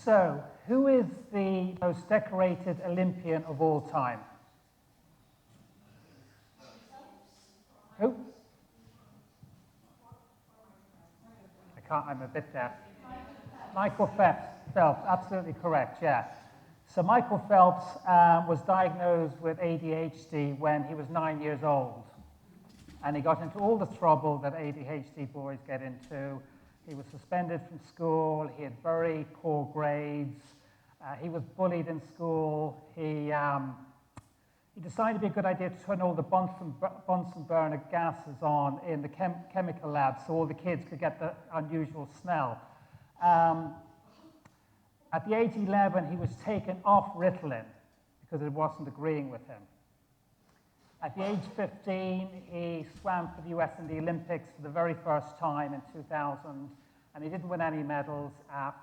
So, who is the most decorated Olympian of all time? Who? I'm a bit deaf. Michael Phelps, absolutely correct, yeah. So Michael Phelps was diagnosed with ADHD when he was 9 years old. And he got into all the trouble that ADHD boys get into. He was suspended from school, he had very poor grades, he was bullied in school. He decided it'd be a good idea to turn all the Bunsen burner gases on in the chemical lab so all the kids could get the unusual smell. At the age 11, he was taken off Ritalin because it wasn't agreeing with him. At the age 15, he swam for the US in the Olympics for the very first time in 2000, and he didn't win any medals.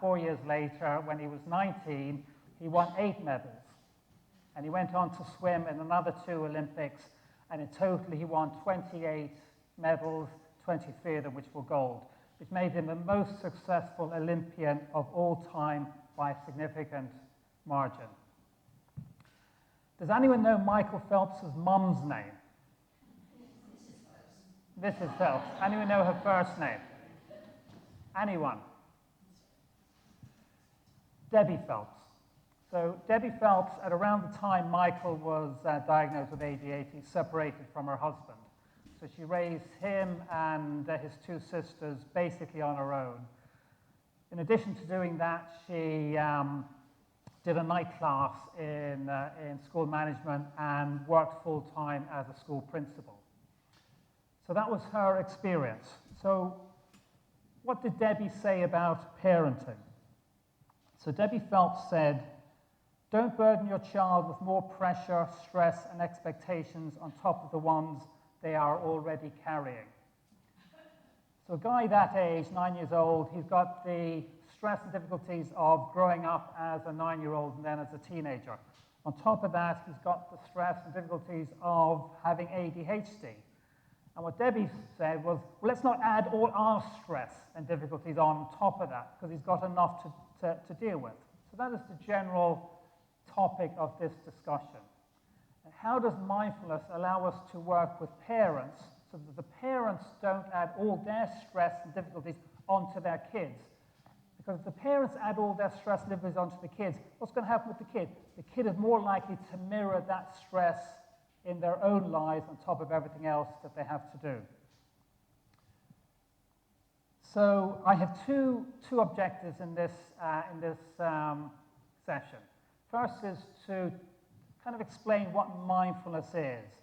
4 years later, when he was 19, he won 8 medals. And he went on to swim in another 2 Olympics, and in total he won 28 medals, 23 of them which were gold, which made him the most successful Olympian of all time by a significant margin. Does anyone know Michael Phelps' mum's name? Mrs. Phelps. Anyone know her first name? Anyone? Debbie Phelps. So Debbie Phelps, at around the time Michael was diagnosed with ADHD, separated from her husband. So she raised him and his 2 sisters basically on her own. In addition to doing that, she did a night class in school management and worked full-time as a school principal. So that was her experience. So what did Debbie say about parenting? So Debbie Phelps said, "Don't burden your child with more pressure, stress, and expectations on top of the ones they are already carrying." So a guy that age, 9 years old, he's got the stress and difficulties of growing up as a 9-year-old and then as a teenager. On top of that, he's got the stress and difficulties of having ADHD. And what Debbie said was, well, let's not add all our stress and difficulties on top of that, because he's got enough to deal with. So that is the general topic of this discussion. How does mindfulness allow us to work with parents so that the parents don't add all their stress and difficulties onto their kids? Because if the parents add all their stress and difficulties onto the kids, what's going to happen with the kid? The kid is more likely to mirror that stress in their own lives on top of everything else that they have to do. So I have two objectives in this session. First is to kind of explain what mindfulness is,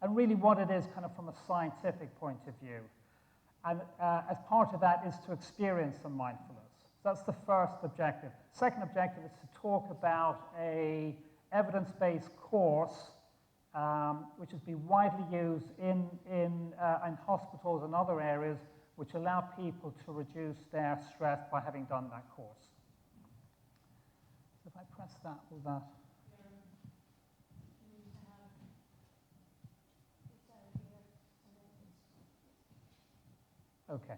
and really what it is kind of from a scientific point of view. And as part of that is to experience some mindfulness. So that's the first objective. Second objective is to talk about a evidence-based course which has been widely used in hospitals and other areas, which allow people to reduce their stress by having done that course. So if I press that, will that? Okay.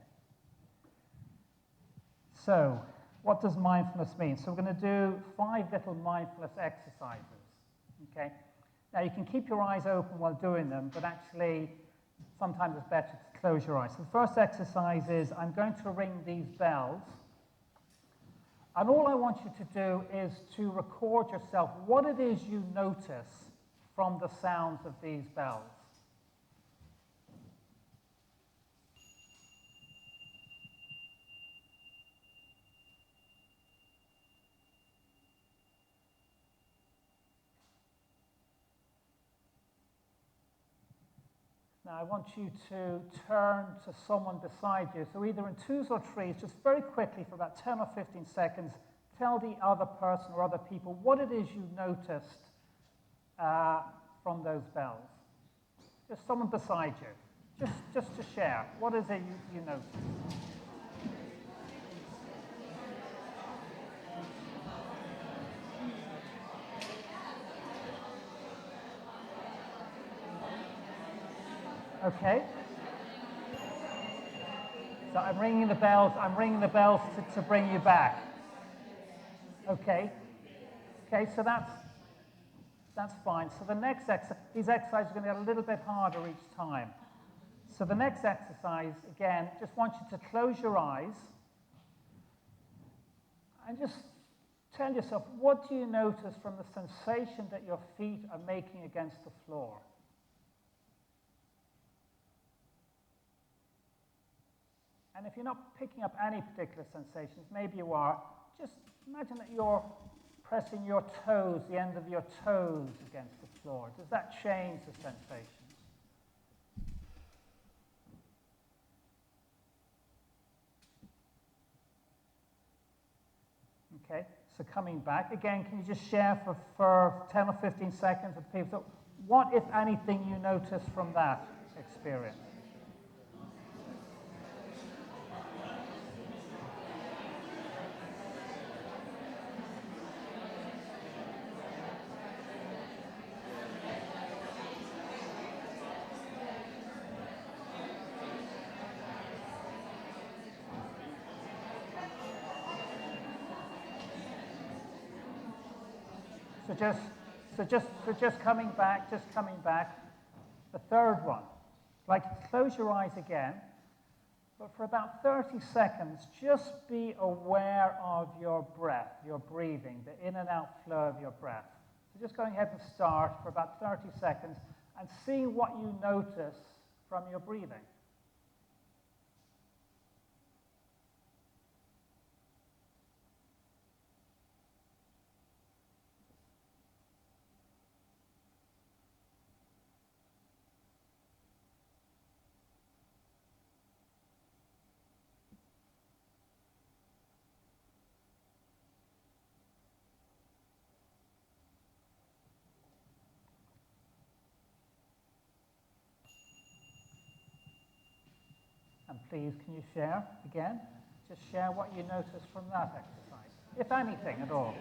So, what does mindfulness mean? So we're going to do 5 little mindfulness exercises. Okay. Now you can keep your eyes open while doing them, but actually sometimes it's better to close your eyes. So the first exercise is I'm going to ring these bells, and all I want you to do is to record yourself what it is you notice from the sounds of these bells. Now I want you to turn to someone beside you. So either in 2s or 3s, just very quickly for about 10 or 15 seconds, tell the other person or other people what it is you noticed from those bells. Just someone beside you. Just to share. What is it you noticed? Okay. So I'm ringing the bells to bring you back. Okay. Okay, so that's fine. So the next exercise, these exercises are going to get a little bit harder each time. So the next exercise, again, just want you to close your eyes and just tell yourself, what do you notice from the sensation that your feet are making against the floor? And if you're not picking up any particular sensations, maybe you are, just imagine that you're pressing your toes, the end of your toes against the floor. Does that change the sensations? Okay, so coming back, again, can you just share for 10 or 15 seconds with people? So what, if anything, you notice from that experience? So just coming back, the third one. Like, close your eyes again, but for about 30 seconds, just be aware of your breath, your breathing, the in and out flow of your breath. So just going ahead and start for about 30 seconds and see what you notice from your breathing. And please, can you share again? Just share what you notice from that exercise, if anything at all.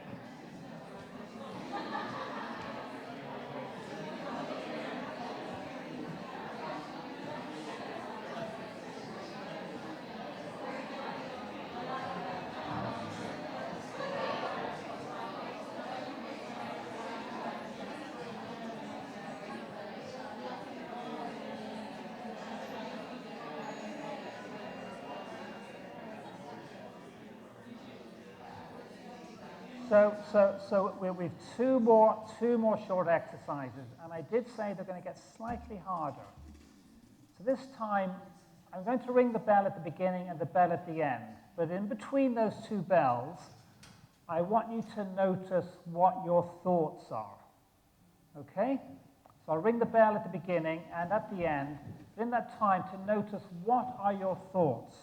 So we've two more short exercises, and I did say they're going to get slightly harder. So this time, I'm going to ring the bell at the beginning and the bell at the end. But in between those two bells, I want you to notice what your thoughts are. Okay? So I'll ring the bell at the beginning and at the end. In that time, to notice what are your thoughts.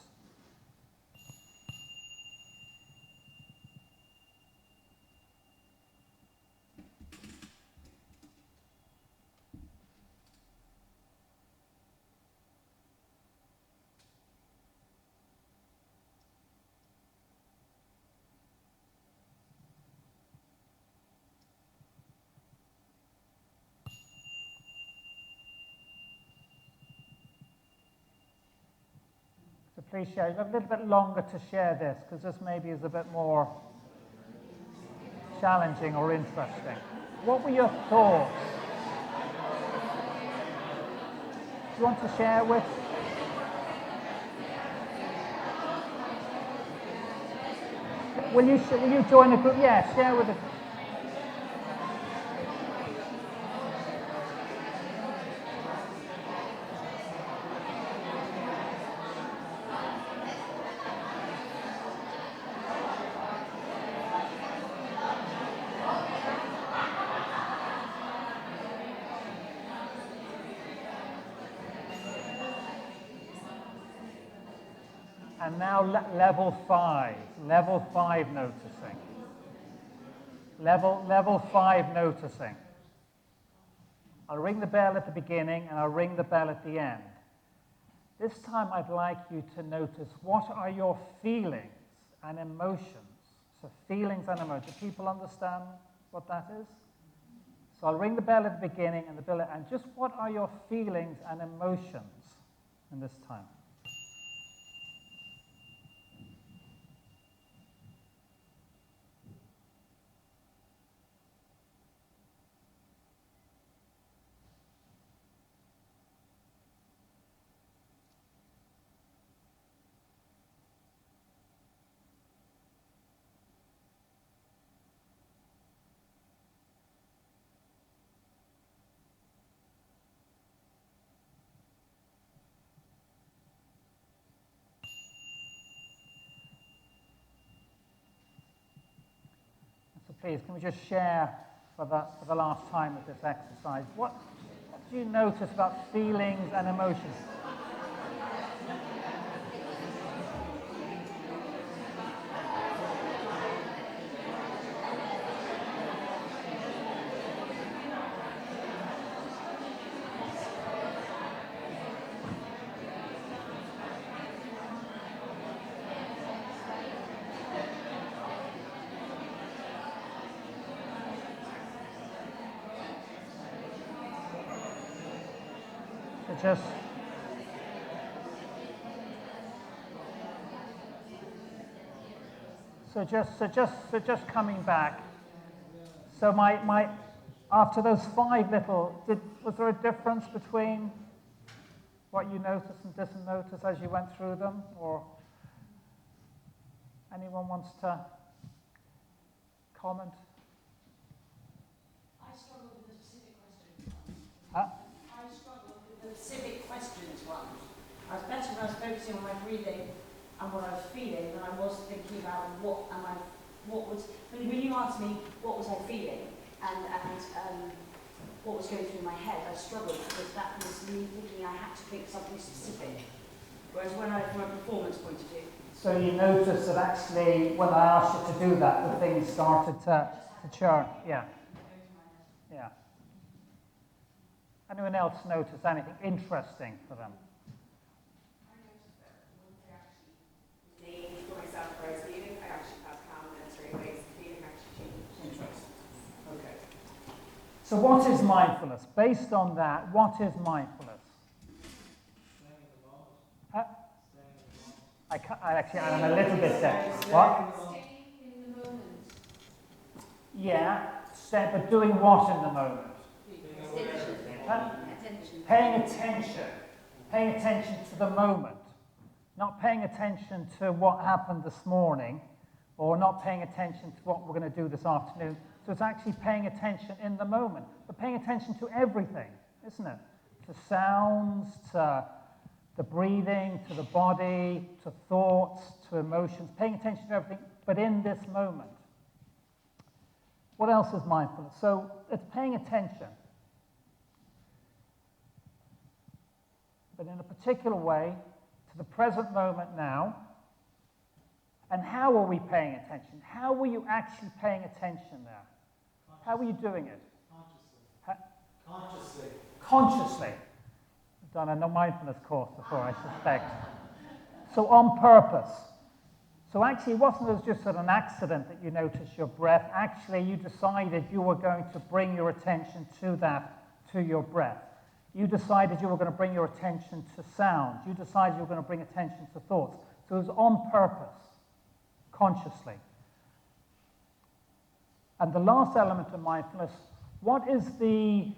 So please share. You have a little bit longer to share this, because this maybe is a bit more challenging or interesting. What were your thoughts? Do you want to share with? Will you join a group? Yeah, share with us. And now level 5 noticing. Level 5 noticing. I'll ring the bell at the beginning and I'll ring the bell at the end. This time I'd like you to notice what are your feelings and emotions. So feelings and emotions. Do people understand what that is? So I'll ring the bell at the beginning and the bell at the end. Just what are your feelings and emotions in this time? please, can we just share for the last time with this exercise? What do you notice about feelings and emotions? So just coming back. So my after those 5 little, was there a difference between what you noticed and didn't notice as you went through them, or anyone wants to comment? I struggle with the specific questions one. Huh? I struggle with the specific questions one. I was better when I was focusing on my breathing and what I was feeling than I was thinking about what was, when you asked me what was I feeling and what was going through my head, I struggled because that was me thinking I had to think something specific. Whereas when from a performance point of view. So you noticed that actually when I asked you to do that, the things started to churn. Yeah. Yeah. Anyone else notice anything interesting for them? I noticed that once I actually named for myself where I was feeling, I actually felt calm and straight away, so the feeling actually changed. Interesting. Okay. So what is mindfulness? Based on that, what is mindfulness? Staying in the moment. Huh? Staying in the moment. I'm a little bit deaf. What? Staying in the moment. Yeah, but doing what in the moment? Huh? Paying attention. Paying attention to the moment. Not paying attention to what happened this morning, or not paying attention to what we're going to do this afternoon. So it's actually paying attention in the moment, but paying attention to everything, isn't it? To sounds, to the breathing, to the body, to thoughts, to emotions, paying attention to everything, but in this moment. What else is mindfulness? So it's paying attention, but in a particular way, to the present moment now. And how are we paying attention? How were you actually paying attention there? How were you doing it? Consciously. Consciously. I've done a mindfulness course before, I suspect. So on purpose. So actually, it wasn't just an accident that you noticed your breath. Actually, you decided you were going to bring your attention to that, to your breath. You decided you were going to bring your attention to sound. You decided you were going to bring attention to thoughts. So it was on purpose, consciously. And the last element of mindfulness, what is the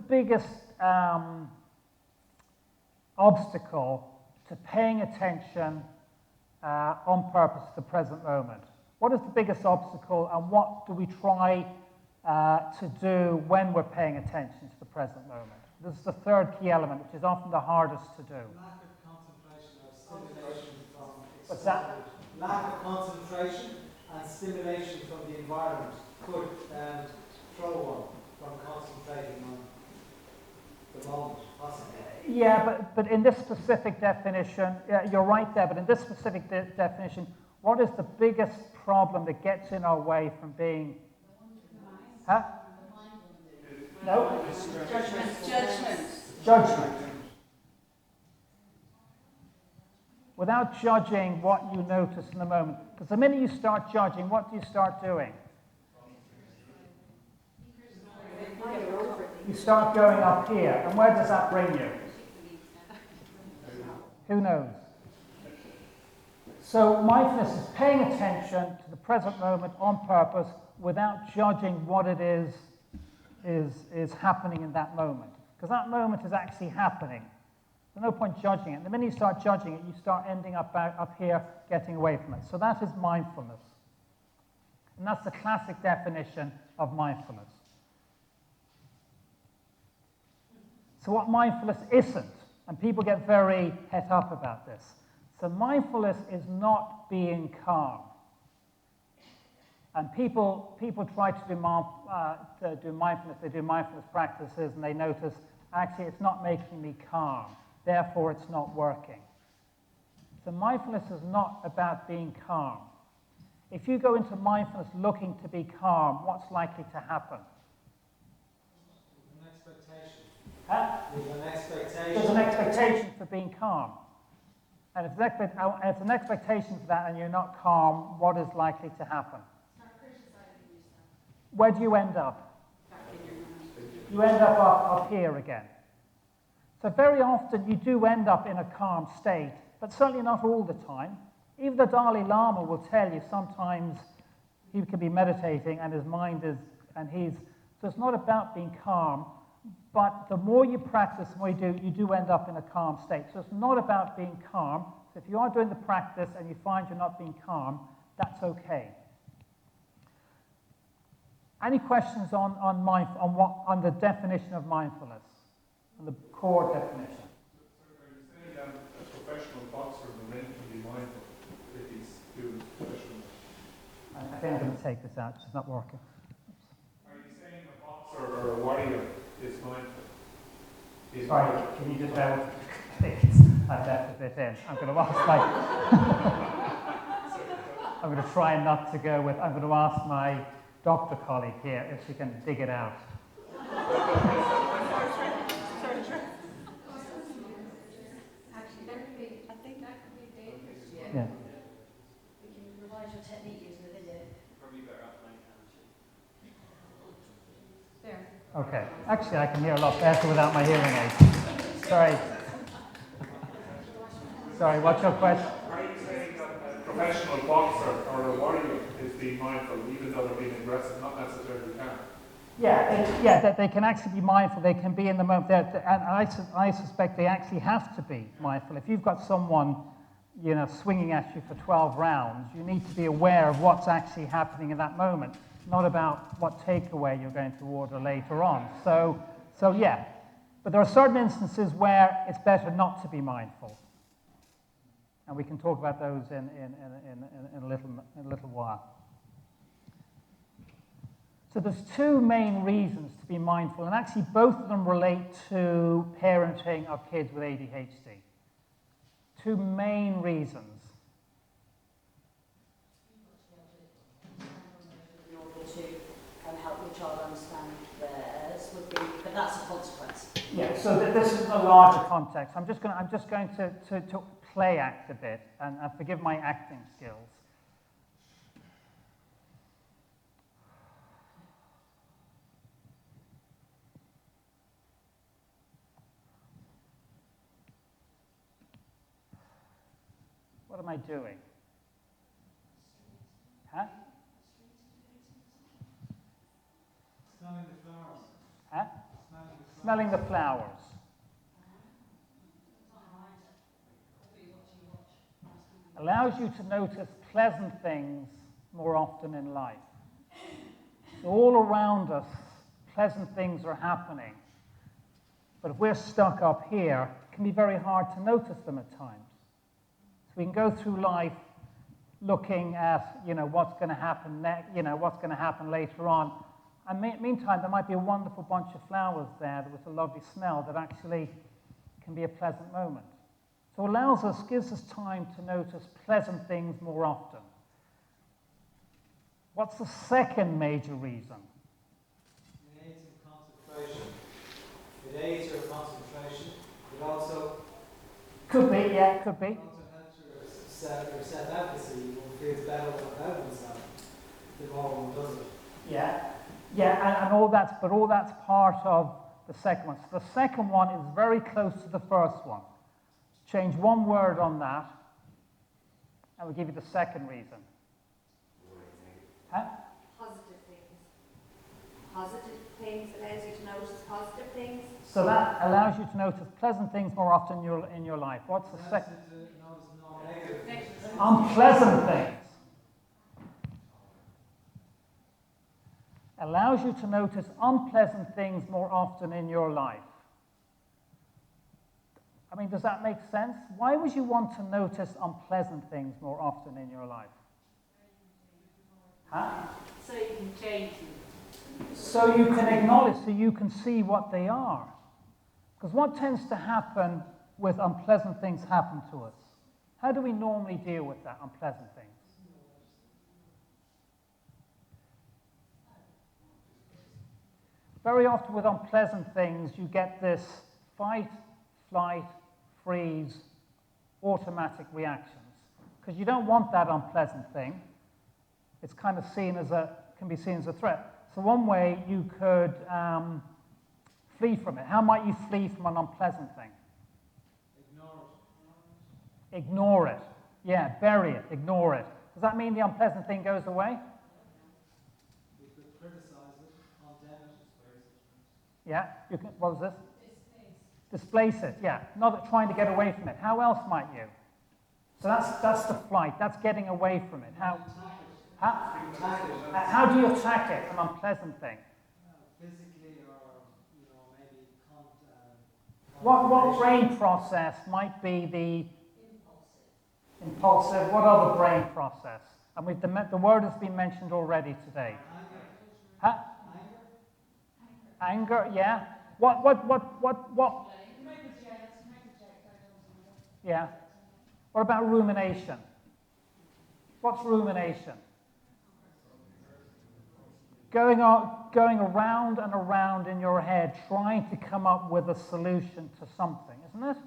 biggest obstacle to paying attention on purpose to the present moment? What is the biggest obstacle, and what do we try to do when we're paying attention to the present moment? This is the third key element, which is often the hardest to do. Lack of concentration or stimulation from What's that? Lack of concentration and stimulation from the environment could throw one from concentrating on the moment, possibly. Yeah, but in this specific definition, you're right there, but in this specific definition, what is the biggest problem that gets in our way from being... Huh? No? Judgment. Without judging what you notice in the moment. Because the minute you start judging, what do you start doing? You start going up here. And where does that bring you? Who knows? So mindfulness is paying attention to the present moment on purpose without judging what it is happening in that moment. Because that moment is actually happening. There's no point judging it. The minute you start judging it, you start ending up here, getting away from it. So that is mindfulness. And that's the classic definition of mindfulness. So what mindfulness isn't, and people get very het up about this. So mindfulness is not being calm. And people try to do mindfulness, they do mindfulness practices, and they notice, actually, it's not making me calm, therefore it's not working. So mindfulness is not about being calm. If you go into mindfulness looking to be calm, what's likely to happen? An expectation. Huh? There's an expectation. There's an expectation for being calm. And if it's an expectation for that and you're not calm, what is likely to happen? Start criticizing yourself. Where do you end up? Back in your mind. You end up here again. So very often you do end up in a calm state, but certainly not all the time. Even the Dalai Lama will tell you sometimes he can be meditating and his mind is, so it's not about being calm, but the more you practice, the more you do end up in a calm state. So it's not about being calm. So if you are doing the practice and you find you're not being calm, that's okay. Any questions on the definition of mindfulness, on the core definition? So are you saying that a professional boxer will meant to be mindful if he's doing professional? I think I'm going to take this out. It's not working. Are you saying a boxer or a warrior is mindful? Sorry, can you just bear with me? I've left a bit in. I'm going to ask I'm going to try not to go with, I'm going to ask my doctor colleague here if she can dig it out. Yeah. We can revise your technique using the video. Probably better offline, There. Okay. Actually, I can hear a lot better without my hearing aids. Sorry. Sorry, what's your question? Are you saying that a professional boxer or a warrior is being mindful even though they're being aggressive, not necessarily calm? Yeah, that they can actually be mindful. They can be in the moment. And I suspect they actually have to be mindful. If you've got someone, swinging at you for 12 rounds, you need to be aware of what's actually happening in that moment, not about what takeaway you're going to order later on. So yeah. But there are certain instances where it's better not to be mindful. And we can talk about those in a little while. So there's two main reasons to be mindful, and actually both of them relate to parenting of kids with ADHD. Two main reasons. In order to help your child understand theirs would be, but that's a consequence. Yeah, so this is a larger context. I'm just going to play act a bit, and forgive my acting skills. What am I doing? Huh? Smelling the flowers. Huh? Smelling the flowers. Smelling the flowers. Allows you to notice pleasant things more often in life. So all around us, pleasant things are happening. But if we're stuck up here, it can be very hard to notice them at times. So we can go through life looking at, what's going to happen next, what's going to happen later on. And meantime, there might be a wonderful bunch of flowers there with a lovely smell that actually can be a pleasant moment. So it gives us time to notice pleasant things more often. What's the second major reason? It aids in concentration. It aids your concentration. It also Could be, yeah, could be. It also helps your self-efficacy. One feels better about himself the more one does it. Yeah, and all that's part of the second one. So the second one is very close to the first one. Change one word on that, and we'll give you the second reason. Huh? Positive things. Positive things allows you to notice positive things. So that allows you to notice pleasant things more often in your life. What's the second? Unpleasant things. Allows you to notice unpleasant things more often in your life. I mean, does that make sense? Why would you want to notice unpleasant things more often in your life? Huh? So you can change them. So you can acknowledge, so you can see what they are. Because what tends to happen with unpleasant things happen to us? How do we normally deal with that, unpleasant things? Very often with unpleasant things, you get this fight, flight, freeze, automatic reactions. Because you don't want that unpleasant thing. It's kind of seen as can be seen as a threat. So one way you could flee from it. How might you flee from an unpleasant thing? Ignore it. Yeah, bury it, ignore it. Does that mean the unpleasant thing goes away? You could criticize it, condemn it, displace it. Yeah, you can, what is this? Displace it, yeah. Not trying to get away from it. How else might you? So that's the flight, that's getting away from it. How do you attack it, an unpleasant thing? Physically or, maybe What brain process might be the impulsive? What other brain process? And the word has been mentioned already today. Huh? Anger, yeah. What? Yeah. What about rumination? What's rumination? Going around and around in your head, trying to come up with a solution to something, isn't it?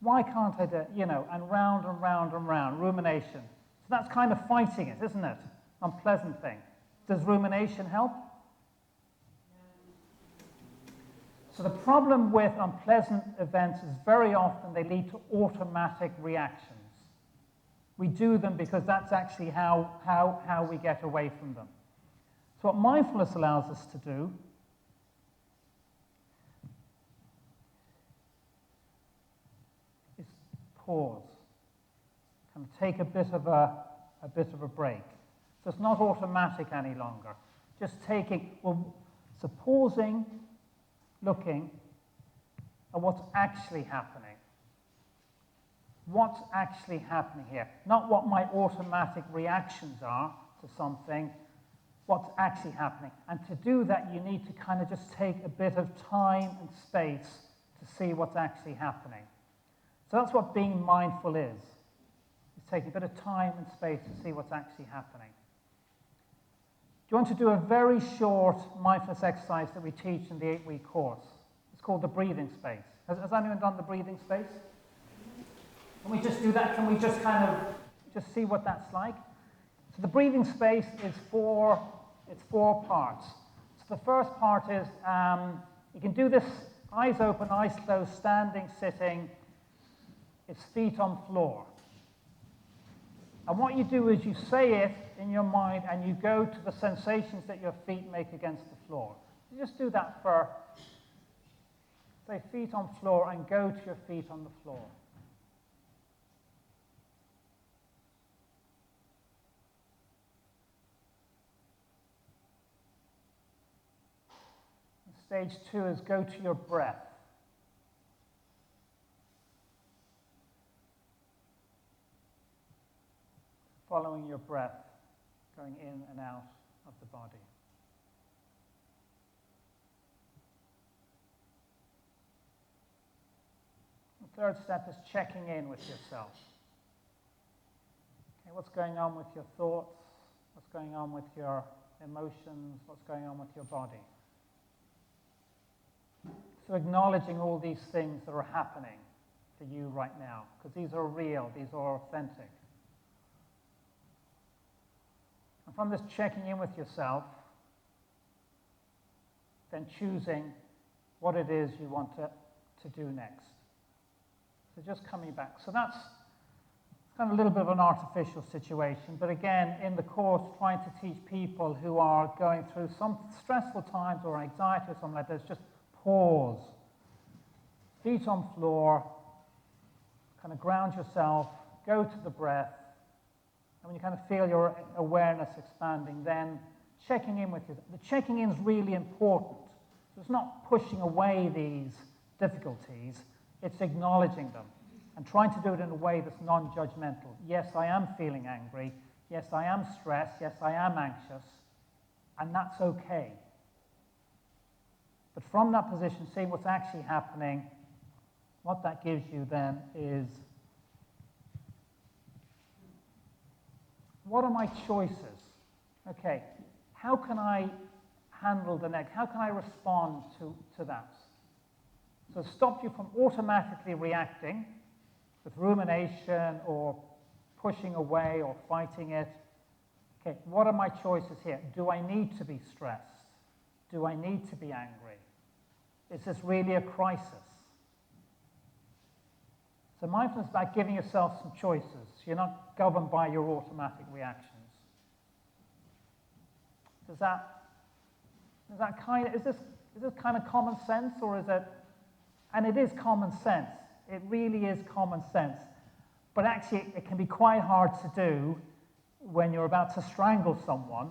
Why can't I do it? And round and round and round, rumination. So that's kind of fighting it, isn't it? Unpleasant thing. Does rumination help? So the problem with unpleasant events is very often they lead to automatic reactions. We do them because that's actually how we get away from them. So what mindfulness allows us to do is pause, kind of take a bit of a break. So it's not automatic any longer. Just taking, so pausing, looking at what's actually happening. What's actually happening here? Not what my automatic reactions are to something, what's actually happening. And to do that, you need to kind of just take a bit of time and space to see what's actually happening. So that's what being mindful is. It's taking a bit of time and space to see what's actually happening. Do you want to do a very short mindfulness exercise that we teach in the 8-week course? It's called the breathing space. Has anyone done the breathing space? Can we just do that? Can we just kind of just see what that's like? So the breathing space is four parts. So the first part is, you can do this eyes open, eyes closed, standing, sitting. It's feet on floor. And what you do is you say it in your mind and you go to the sensations that your feet make against the floor. You just do that for, say, feet on floor and go to your feet on the floor. Stage 2 is go to your breath. Following your breath, going in and out of the body. The third step is checking in with yourself. Okay, what's going on with your thoughts? What's going on with your emotions? What's going on with your body? So acknowledging all these things that are happening to you right now, because these are real, these are authentic. And from this checking in with yourself, then choosing what it is you want to do next. So just coming back. So that's kind of a little bit of an artificial situation, but again, in the course, trying to teach people who are going through some stressful times or anxiety or something like this, just pause. Feet on floor, kind of ground yourself, go to the breath, and when you kind of feel your awareness expanding, then checking in with you. The checking in is really important. So it's not pushing away these difficulties, it's acknowledging them and trying to do it in a way that's non-judgmental. Yes, I am feeling angry. yes, I am stressed, yes, I am anxious, and that's okay. But from that position, seeing what's actually happening, what that gives you then is, what are my choices? Okay, how can I handle the next? How can I respond to that? So it stops you from automatically reacting with rumination or pushing away or fighting it. Okay, what are my choices here? Do I need to be stressed? Do I need to be angry? Is this really a crisis? So mindfulness is about giving yourself some choices. You're not governed by your automatic reactions. Is this kind of common sense, or is it? And it is common sense. It really is common sense. But actually, it can be quite hard to do when you're about to strangle someone,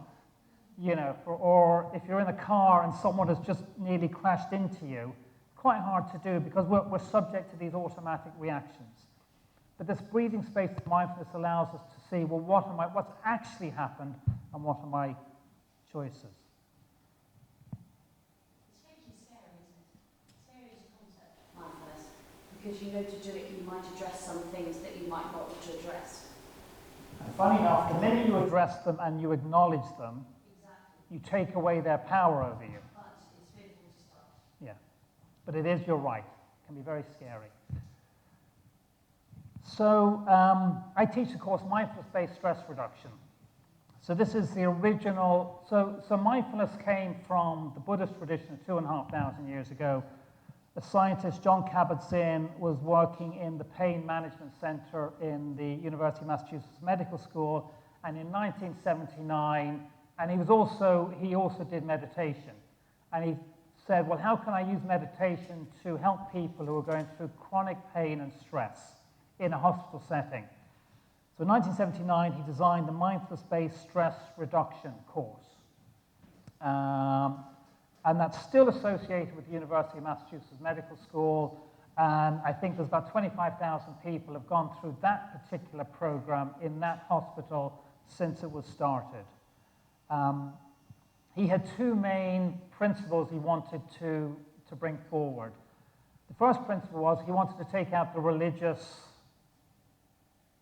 you know, or if you're in a car and someone has just nearly crashed into you. Quite hard to do because we're subject to these automatic reactions. But this breathing space of mindfulness allows us to see, well, what's actually happened and what are my choices? It's hugely scary, isn't it? Scary as a concept, mindfulness. Because you know to do it, you might address some things that you might not want to address. And funny enough, the minute you address them and you acknowledge them, Exactly. you take away their power over you. But it's fearful to start. Yeah. But it is your right. It can be very scary. So I teach the course Mindfulness-Based Stress Reduction. So this is the original, so mindfulness came from the Buddhist tradition 2,500 years ago. The scientist John Kabat-Zinn was working in the Pain Management Center in the University of Massachusetts Medical School, and in 1979, and he also did meditation. And he said, well, how can I use meditation to help people who are going through chronic pain and stress in a hospital setting? So in 1979, he designed the Mindfulness-Based Stress Reduction course. And that's still associated with the University of Massachusetts Medical School. And I think there's about 25,000 people have gone through that particular program in that hospital since it was started. He had two main principles he wanted to bring forward. The first principle was he wanted to take out the religious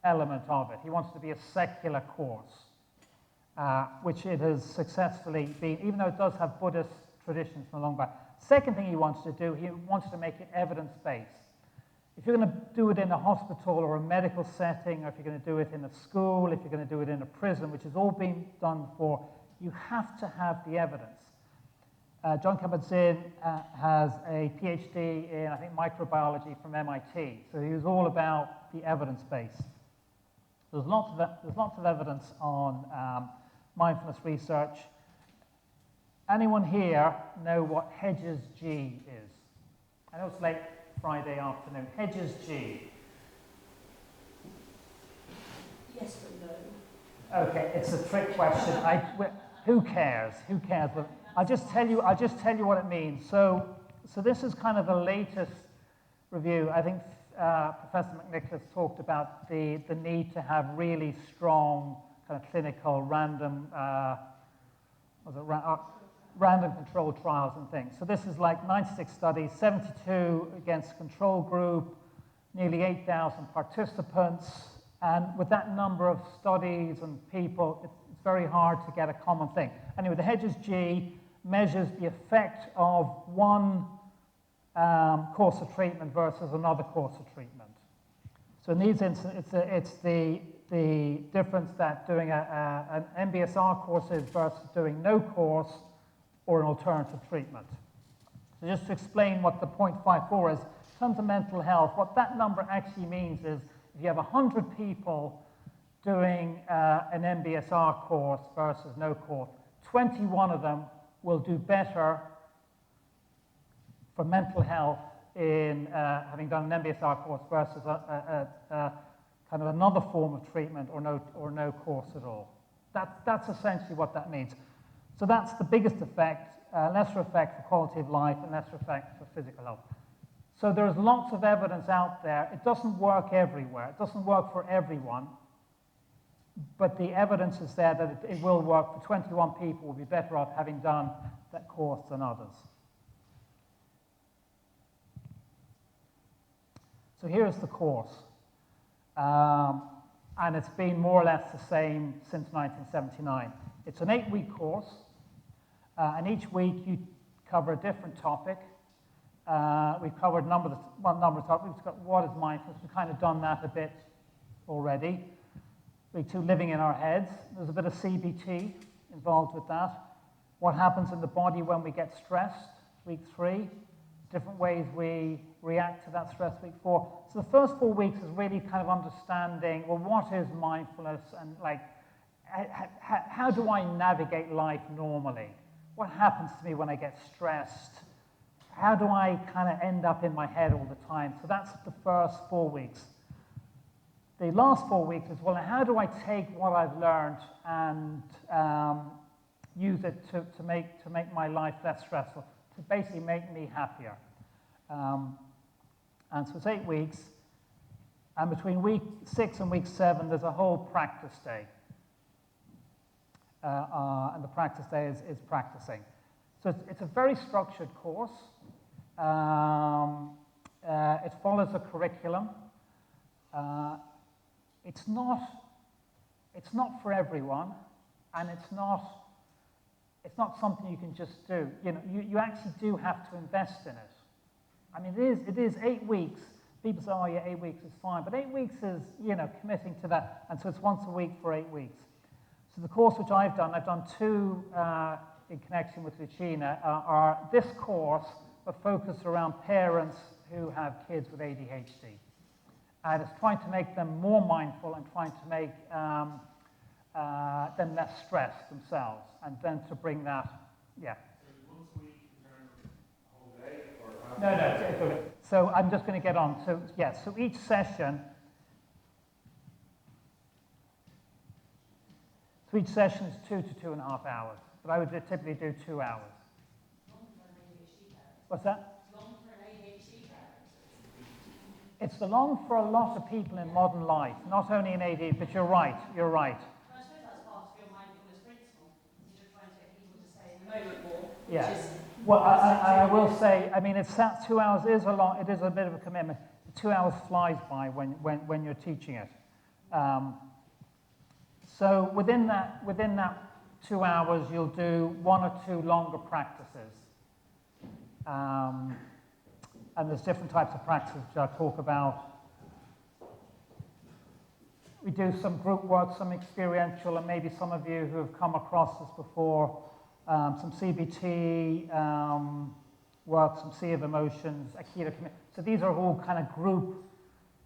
element of it. He wanted to be a secular course, which it has successfully been, even though it does have Buddhist traditions from a long back. Second thing he wanted to do, he wanted to make it evidence-based. If you're going to do it in a hospital or a medical setting, or if you're going to do it in a school, if you're going to do it in a prison, which has all been done before, you have to have the evidence. John Kabat-Zinn has a PhD in, I think, microbiology from MIT. So he was all about the evidence base. There's lots of evidence on mindfulness research. Anyone here know what Hedges G is? I know it's late Friday afternoon. Hedges G. Yes, but no. Okay, it's a trick question. Who cares? Who cares? But I'll just tell you what it means. So this is kind of the latest review. I think Professor McNicholas talked about the need to have really strong kind of clinical random controlled trials and things. So this is like 96 studies, 72 against control group, nearly 8,000 participants. And with that number of studies and people, it's very hard to get a common thing. Anyway, the Hedges G measures the effect of one course of treatment versus another course of treatment. So in these instances, it's the difference that doing an MBSR course is versus doing no course or an alternative treatment. So just to explain what the 0.54 is, in terms of mental health, what that number actually means is if you have 100 people doing an MBSR course versus no course, 21 of them will do better for mental health in having done an MBSR course versus kind of another form of treatment or no course at all. That's essentially what that means. So that's the biggest effect, lesser effect for quality of life and lesser effect for physical health. So there's lots of evidence out there. It doesn't work everywhere. It doesn't work for everyone. but the evidence is there that it will work. For 21 people, will be better off having done that course than others. So here's the course. And it's been more or less the same since 1979. It's an 8-week course, and each week you cover a different topic. We've covered a number of topics. We've got what is mindfulness. We've kind of done that a bit already. Week 2, living in our heads. There's a bit of CBT involved with that. What happens in the body when we get stressed. Week 3, different ways we react to that stress. Week 4. So the first 4 weeks is really kind of understanding, well, what is mindfulness, and like, how do I navigate life normally? What happens to me when I get stressed? How do I kind of end up in my head all the time? So that's the first 4 weeks. The last 4 weeks is, well, how do I take what I've learned and use it to make my life less stressful, to basically make me happier? And so it's 8 weeks, and between week 6 and week 7, there's a whole practice day. And the practice day is practicing. So it's a very structured course. It follows a curriculum. It's not for everyone, and it's not something you can just do. You know, you actually do have to invest in it. I mean, it is 8 weeks. People say, oh yeah, 8 weeks is fine, but 8 weeks is, you know, committing to that, and so it's once a week for 8 weeks. So the course which I've done 2 in connection with Lucina, are this course, but focused around parents who have kids with ADHD. And it's trying to make them more mindful and trying to make them less stressed themselves, and then to bring that, yeah. So once a week in terms of a whole day, or No. So I'm just going to get on. So yeah, so each session is 2 to 2.5 hours, but I would typically do 2 hours. Long for an ADHD parent. What's that? Long for an ADHD parent. It's long for a lot of people in modern life, not only in AD, but you're right. Well, I suppose that's part of your mindfulness principle. You're just trying to get people to stay in the moment more. Yeah. Which is, Well, I will say, I mean, it's that 2 hours is a lot. It is a bit of a commitment. 2 hours flies by when you're teaching it. So within that 2 hours, you'll do 1 or 2 longer practices. And there's different types of practices which I'll talk about. We do some group work, some experiential, and maybe some of you who have come across this before, some CBT work, some sea of emotions, Aikido. So these are all kind of group,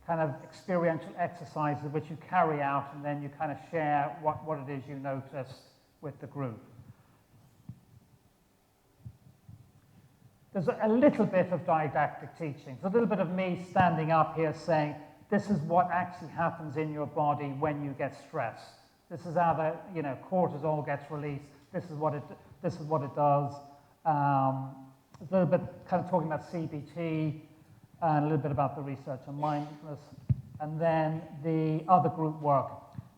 kind of experiential exercises which you carry out, and then you kind of share what it is you noticed with the group. There's a little bit of didactic teaching. There's a little bit of me standing up here saying, this is what actually happens in your body when you get stressed. This is how the cortisol gets released. This is what it does. A little bit kind of talking about CBT, and a little bit about the research on mindfulness, and then the other group work.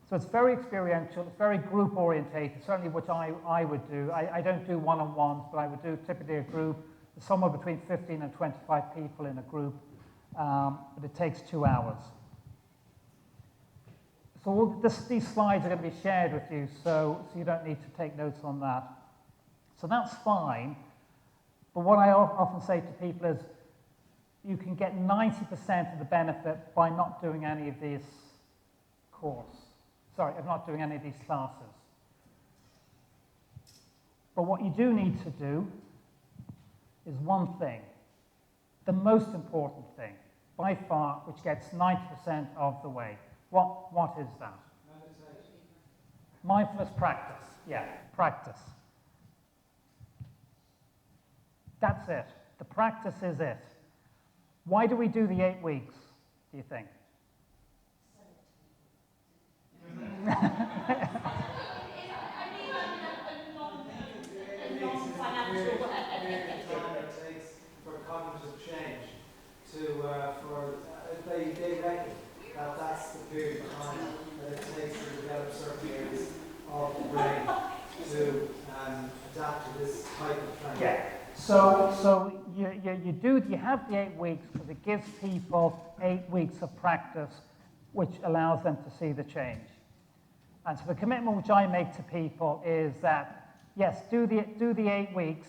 So it's very experiential, it's very group orientated, certainly which I would do. I don't do one-on-ones, but I would do typically a group, somewhere between 15 and 25 people in a group, but it takes 2 hours. So these slides are going to be shared with you, so you don't need to take notes on that. So that's fine, but what I often say to people is, you can get 90% of the benefit by not doing any of these not doing any of these classes. But what you do need to do is one thing, the most important thing, by far, which gets 90% of the way. What is that? Meditation. Mindfulness practice. Yeah, practice. That's it. The practice is it. Why do we do the 8 weeks, do you think? For cognitive change, they reckon that's the period of time that it takes to develop certain brain to adapt to this type of training? Yeah. So you have the 8 weeks because it gives people 8 weeks of practice, which allows them to see the change. And so the commitment which I make to people is that, yes, do the 8 weeks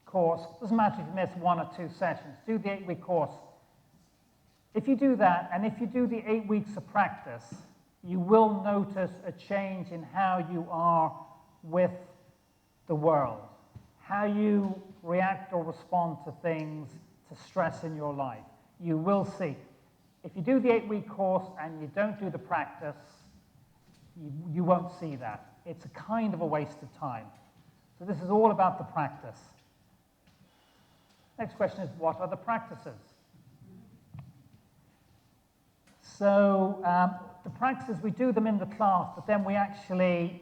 course. Doesn't matter if you miss 1 or 2 sessions. Do the 8-week course. If you do that, and if you do the 8 weeks of practice, you will notice a change in how you are with the world, how you react or respond to things, to stress in your life. You will see. If you do the 8-week course and you don't do the practice, you won't see that. It's a kind of a waste of time. So this is all about the practice. Next question is, what are the practices? So the practices, we do them in the class, but then we actually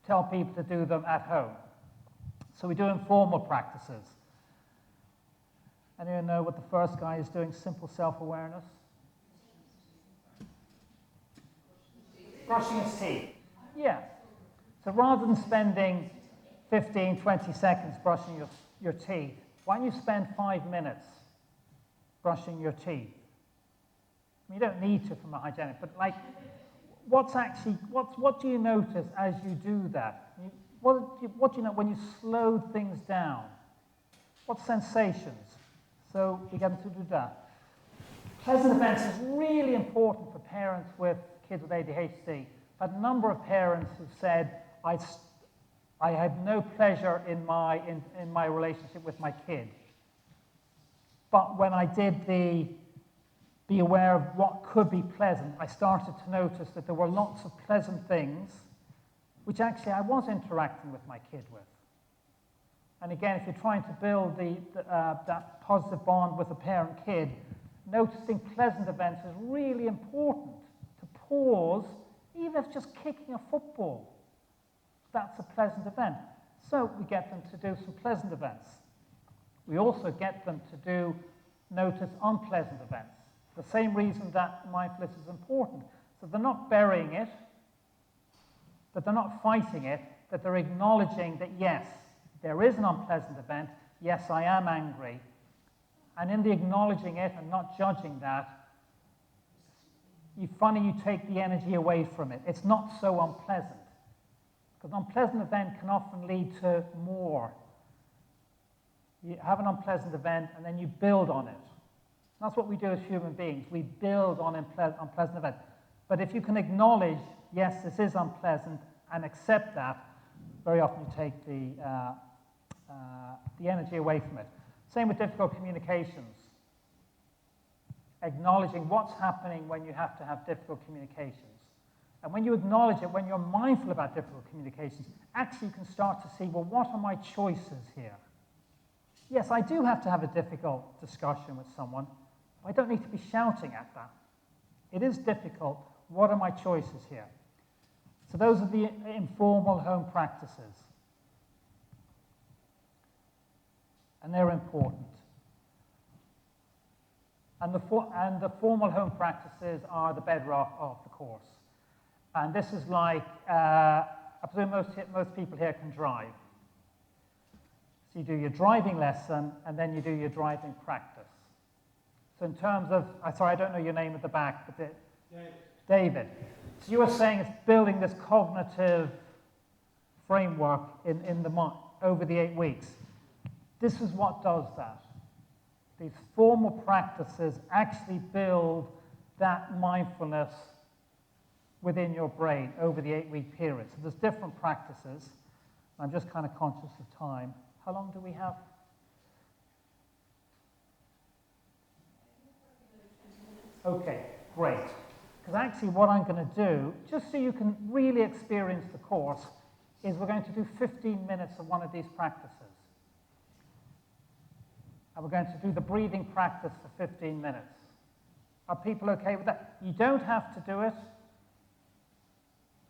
tell people to do them at home. So we do informal practices. Anyone know what the first guy is doing? Simple self-awareness. Brushing his teeth. Yeah. So rather than spending 15, 20 seconds brushing your teeth, why don't you spend 5 minutes brushing your teeth? I mean, you don't need to from a hygienic, but like, what do you notice as you do that? What do you know when you slow things down? What sensations? So you get them to do that. Pleasant events is really important for parents with kids with ADHD. I've had a number of parents who've said, I had no pleasure in my relationship with my kid. But when I did be aware of what could be pleasant, I started to notice that there were lots of pleasant things which actually I was interacting with my kid with. And again, if you're trying to build that positive bond with a parent-kid, noticing pleasant events is really important. To pause, even if it's just kicking a football, that's a pleasant event. So we get them to do some pleasant events. We also get them to notice unpleasant events. The same reason that mindfulness is important. So they're not burying it, that they're not fighting it, that they're acknowledging that yes, there is an unpleasant event, yes, I am angry. And in the acknowledging it and not judging that, you take the energy away from it. It's not so unpleasant. Because an unpleasant event can often lead to more. You have an unpleasant event and then you build on it. That's what we do as human beings. We build on unpleasant events. But if you can acknowledge, yes, this is unpleasant, and accept that, very often you take the energy away from it. Same with difficult communications. Acknowledging what's happening when you have to have difficult communications. And when you acknowledge it, when you're mindful about difficult communications, actually you can start to see, well, what are my choices here? Yes, I do have to have a difficult discussion with someone. I don't need to be shouting at that. It is difficult. What are my choices here? So those are the informal home practices. And they're important. And the formal home practices are the bedrock of the course. And this is like, I presume most people here can drive. So you do your driving lesson, and then you do your driving practice. So in terms of, sorry, I don't know your name at the back, but David. So you were saying it's building this cognitive framework in the mind over the 8 weeks. This is what does that. These formal practices actually build that mindfulness within your brain over the 8-week period. So there's different practices. I'm just kind of conscious of time. How long do we have? Okay, great. Because actually what I'm going to do, just so you can really experience the course, is we're going to do 15 minutes of one of these practices. And we're going to do the breathing practice for 15 minutes. Are people okay with that? You don't have to do it,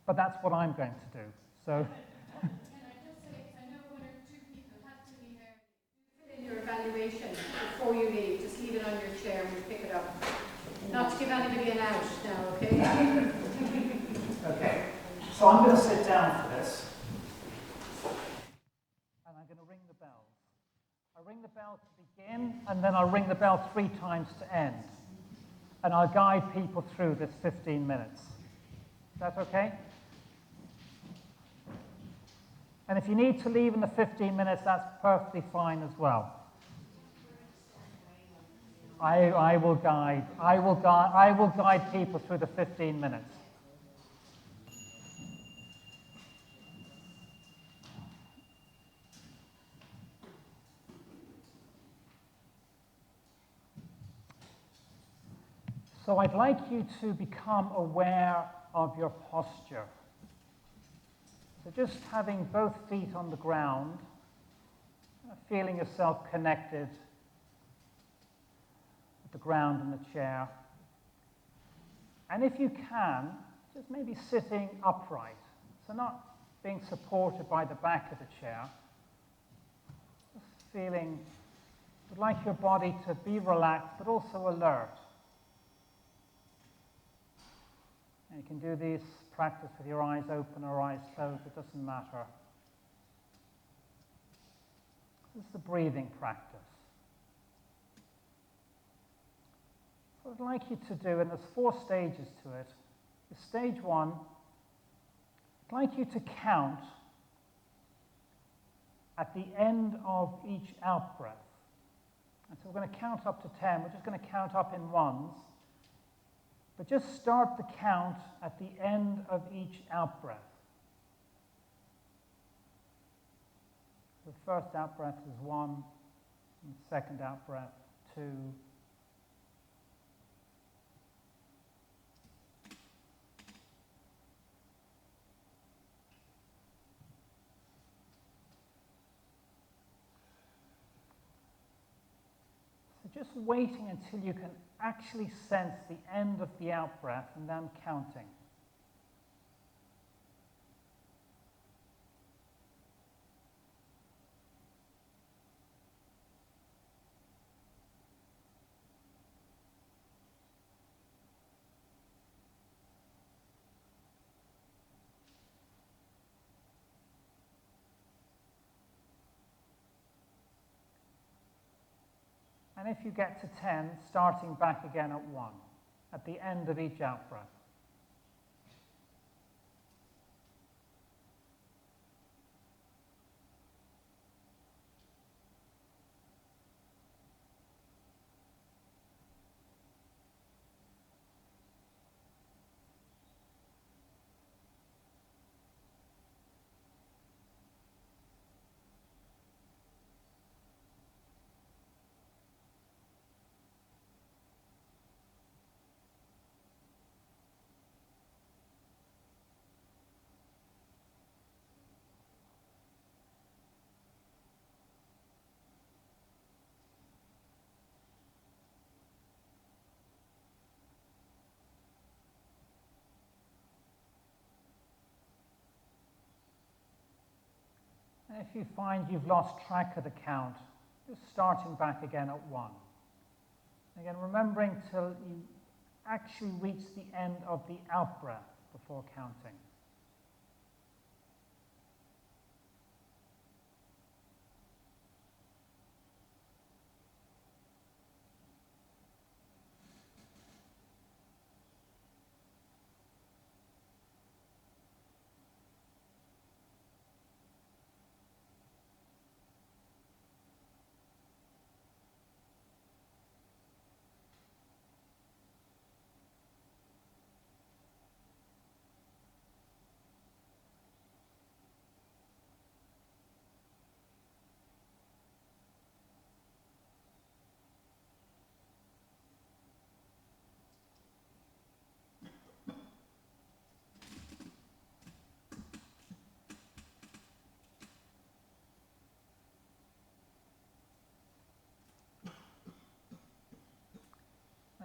but that's what I'm going to do. So. Can I just say, because I know 1 or 2 people have to leave early. Fill in your evaluation before you leave. Just leave it on your chair and we'll pick it up. Not to give anybody an out now, okay? Okay. So I'm going to sit down. bells. I'll ring the bell to begin, and then I'll ring the bell 3 times to end. And I'll guide people through this 15 minutes. Is that okay? And if you need to leave in the 15 minutes, that's perfectly fine as well. I will guide people through the 15 minutes. So I'd like you to become aware of your posture. So just having both feet on the ground, feeling yourself connected with the ground and the chair. And if you can, just maybe sitting upright. So not being supported by the back of the chair. Just feeling, would like your body to be relaxed but also alert. And you can do this practice with your eyes open or eyes closed, it doesn't matter. This is the breathing practice. What I'd like you to do, and there's 4 stages to it, is stage 1, I'd like you to count at the end of each out-breath. And so we're going to count up to 10, we're just going to count up in ones. But just start the count at the end of each out-breath. The first out-breath is 1, and the second out-breath, 2. So just waiting until you can actually sense the end of the out-breath and then counting. And if you get to 10, starting back again at 1, at the end of each out-breath. And if you find you've lost track of the count, just starting back again at 1. Again, remembering till you actually reach the end of the out-breath before counting.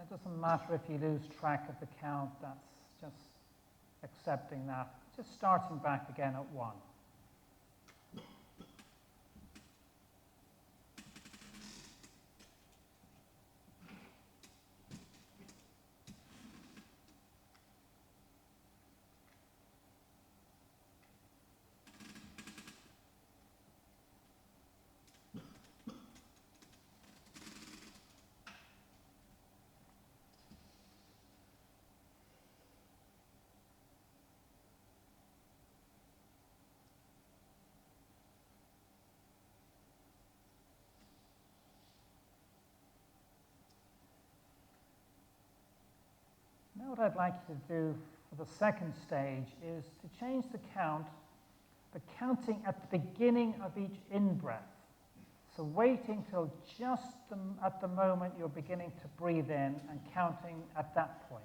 It doesn't matter if you lose track of the count, that's just accepting that. Just starting back again at 1. I'd like you to do for the second stage is to change the count, but counting at the beginning of each in-breath. So waiting till just at the moment you're beginning to breathe in and counting at that point.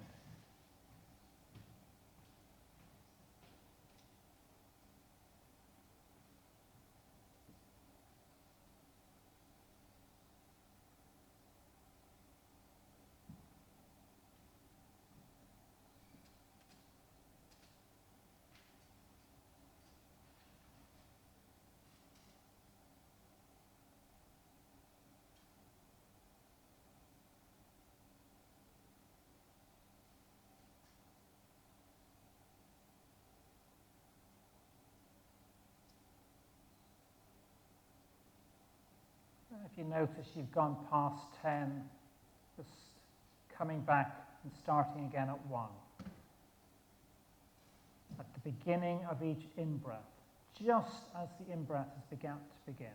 If you notice you've gone past 10, just coming back and starting again at 1. At the beginning of each in-breath, just as the in-breath has begun to begin.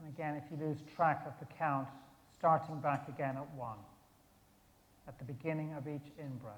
And again, if you lose track of the count, starting back again at 1, at the beginning of each in-breath.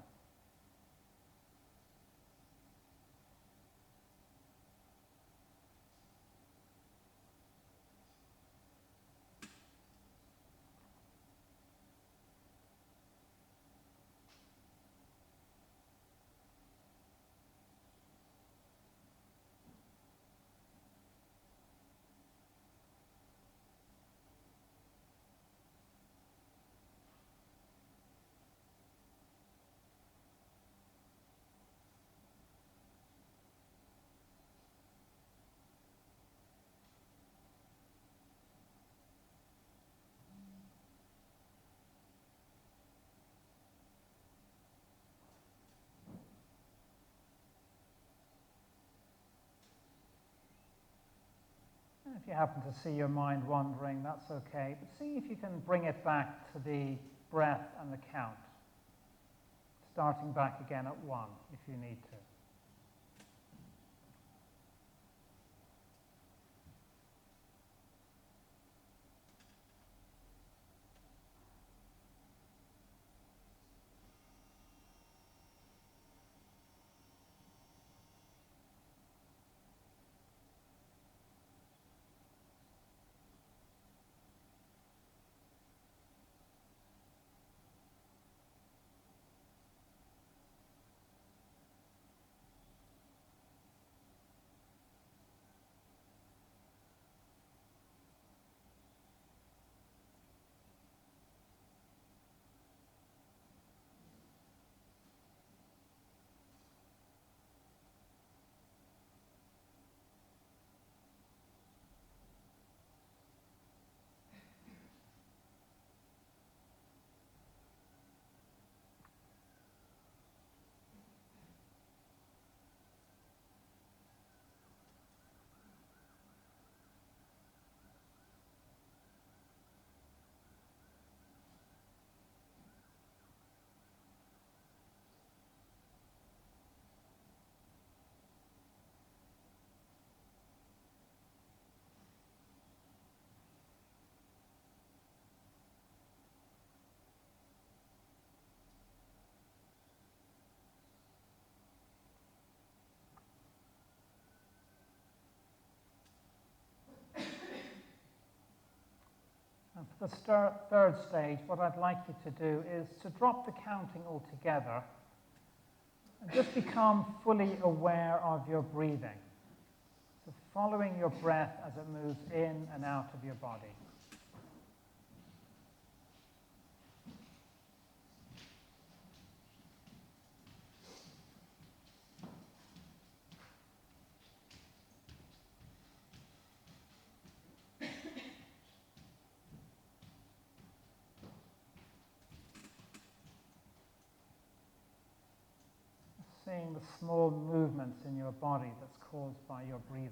If you happen to see your mind wandering, that's okay. But see if you can bring it back to the breath and the count. Starting back again at 1 if you need to. And for the third stage, what I'd like you to do is to drop the counting altogether And just become fully aware of your breathing. So following your breath as it moves in and out of your body. Seeing the small movements in your body that's caused by your breathing.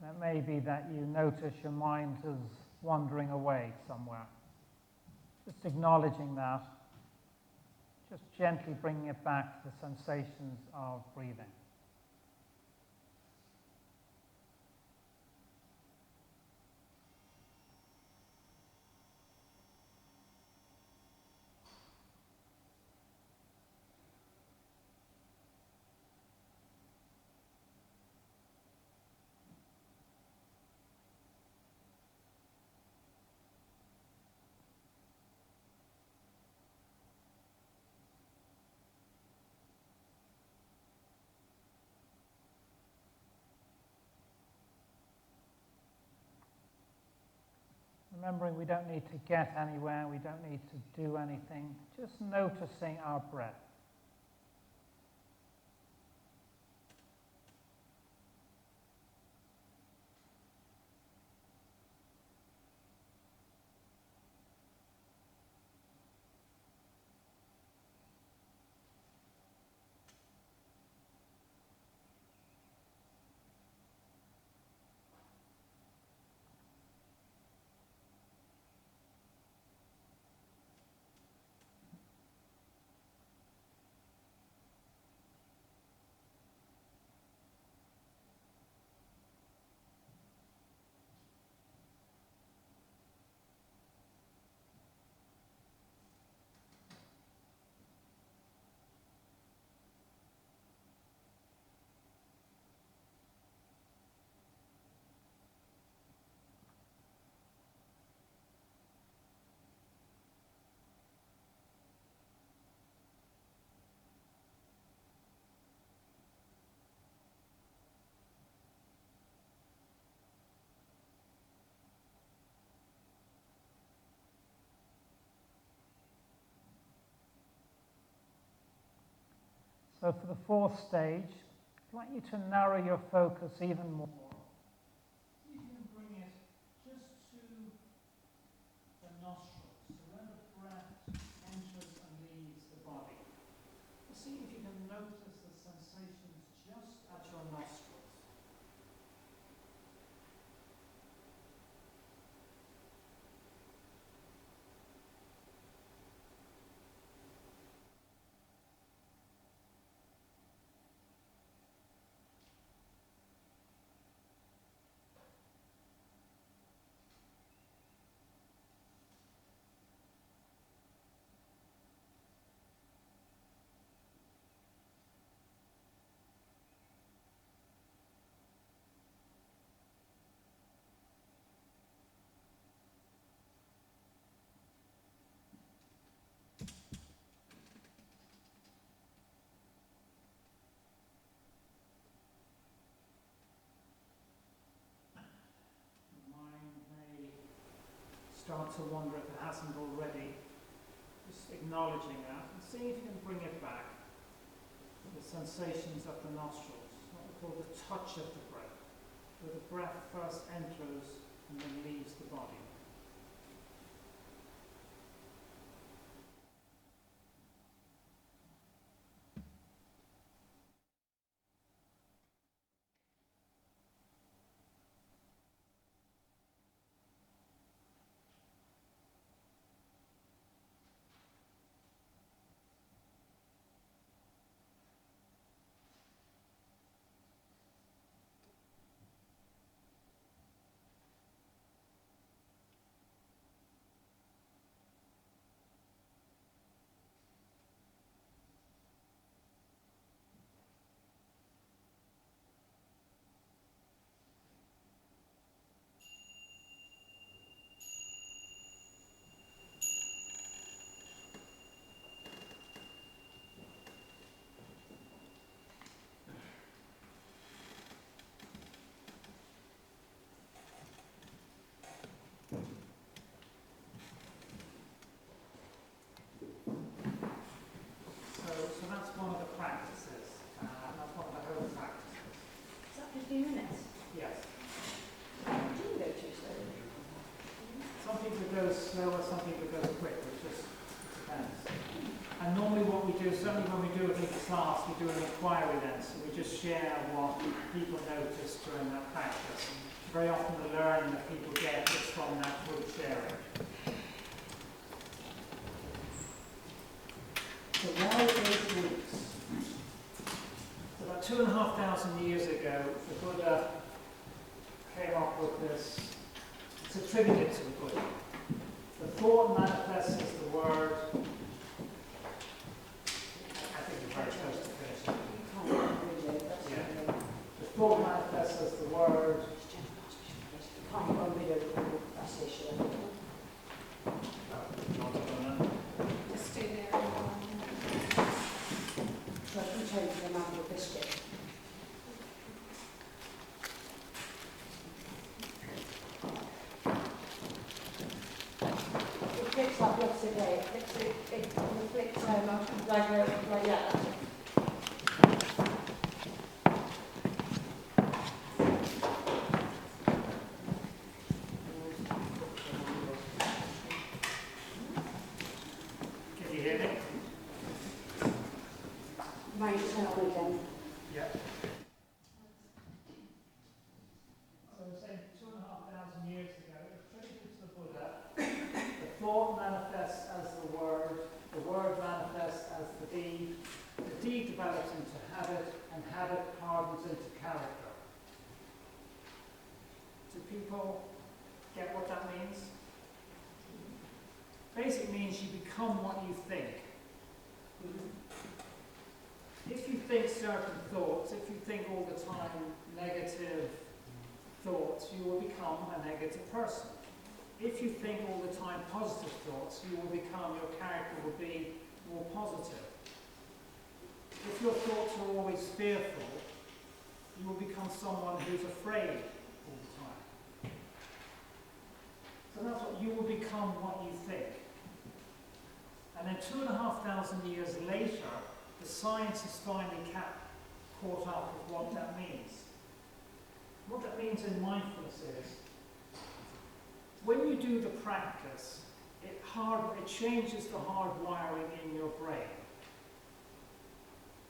It may be that you notice your mind is wandering away somewhere. Just acknowledging that. Just gently bringing it back to the sensations of breathing. Remembering we don't need to get anywhere, we don't need to do anything, just noticing our breath. So for the fourth stage, I'd like you to narrow your focus even more. See if you can bring it just to the nostrils, so where the breath enters and leaves the body. See if you can notice the sensations just at your nostrils. Start to wonder if it hasn't already. Just acknowledging that and seeing if you can bring it back. The sensations of the nostrils, what we call the touch of the breath, where the breath first enters and then leaves the body. Yes. Do you go too slowly? Some people go slower, some people go quick, it just depends. And normally what we do, certainly when we do a big class, we do an inquiry then, so we just share what people notice during that practice. Very often the learning that people get is from that group sharing. So why 8 weeks? So about 2,500 years ago, the Buddha came up with this. It's attributed to the Buddha. The thought manifests as the word. I think we're very close to finishing. You can't read it, that's Yeah. what I mean. The thought manifests as the word. You can't go on video, that's the issue. Just stay there. So I can change the amount of biscuit. It flicks like the opposite way. It flicks like that. Can you hear me? Might turn on again. Yeah. So we're saying 2,500 years ago, attributed to the Buddha, the thought manifests as the word manifests as the deed develops into habit, and habit hardens into character. Do people get what that means? Basically means you become what you think. If you think certain thoughts, if you think all the time negative thoughts, you will become a negative person. If you think all the time positive thoughts, your character will be more positive. If your thoughts are always fearful, you will become someone who's afraid all the time. So that's what you will become what you think. And then 2,500 years later, the science has finally caught up with what that means. What that means in mindfulness is, when you do the practice, it changes the hardwiring in your brain.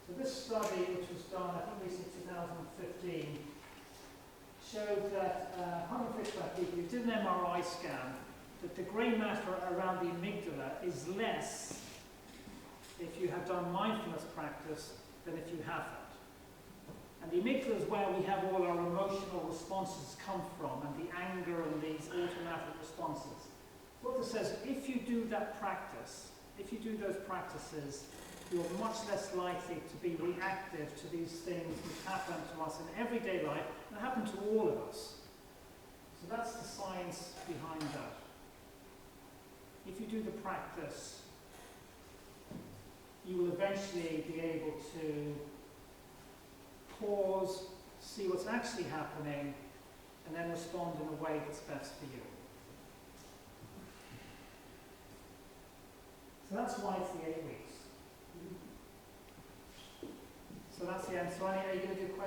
So this study, which was done, I think recently 2015, showed that 155 people who did an MRI scan, that the grey matter around the amygdala is less if you have done mindfulness practice than if you haven't. And the amygdala is where we have all our emotional responses come from, and the anger and these automatic responses. What this says, if you do that practice, if you do those practices, you're much less likely to be reactive to these things which happen to us in everyday life, and happen to all of us. So that's the science behind that. If you do the practice, you will eventually be able to pause, see what's actually happening, and then respond in a way that's best for you. So that's why it's the 8 weeks. So that's the end. So are you going to do questions?